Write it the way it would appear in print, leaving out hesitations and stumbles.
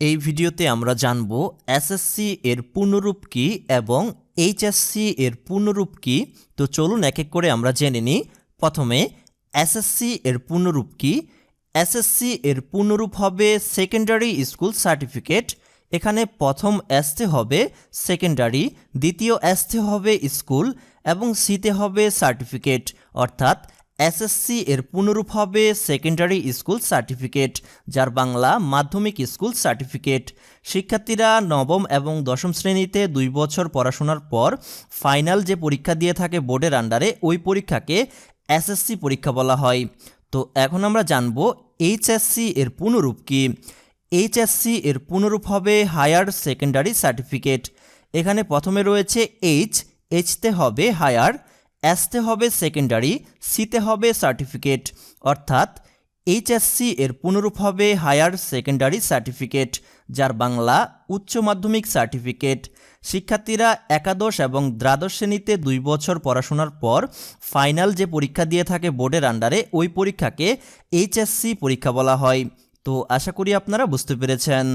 এই ভিডিওতে আমরা জানব এসএসসি এর পূর্ণরূপ কি এবং এইচএসসি এর পূর্ণরূপ কি। তো চলুন এক এক করে আমরা জেনে নিই। প্রথমে এসএসসি এর পূর্ণরূপ কি। এসএসসি এর পূর্ণরূপ হবে সেকেন্ডারি স্কুল সার্টিফিকেট। এখানে প্রথম এসতে হবে সেকেন্ডারি, দ্বিতীয় এসতে হবে স্কুল এবং সিতে হবে সার্টিফিকেট, অর্থাৎ এসএসসি এর পূর্ণরূপ হবে সেকেন্ডারি স্কুল সার্টিফিকেট, যার বাংলা মাধ্যমিক স্কুল সার্টিফিকেট। শিক্ষার্থীরা নবম এবং দশম শ্রেণীতে 2 বছর পড়াশোনার পর ফাইনাল যে পরীক্ষা দিয়ে থাকে বোর্ডের আন্ডারে, ওই পরীক্ষাকে এসএসসি পরীক্ষা বলা হয়। তো এখন আমরা জানব এইচএসসি এর পূর্ণরূপ কি। এইচএসসি এর পূর্ণরূপ হবে হায়ার সেকেন্ডারি সার্টিফিকেট। এখানে প্রথমে রয়েছে এইচতে হবে হায়ার, এসতে হবে সেকেন্ডারি, সিতে হবে সার্টিফিকেট, অর্থাৎ এইচএসসি এর পূর্ণরূপ হবে হায়ার সেকেন্ডারি সার্টিফিকেট, যার বাংলা উচ্চ মাধ্যমিক সার্টিফিকেট। শিক্ষার্থীরা একাদশ এবং দ্বাদশ শ্রেণীতে 2 বছর পড়াশোনার পর ফাইনাল যে পরীক্ষা দিয়ে থাকে বোর্ডের আন্ডারে, ওই পরীক্ষাকে এইচএসসি পরীক্ষা বলা হয়। তো আশা করি আপনারা বুঝতে পেরেছেন।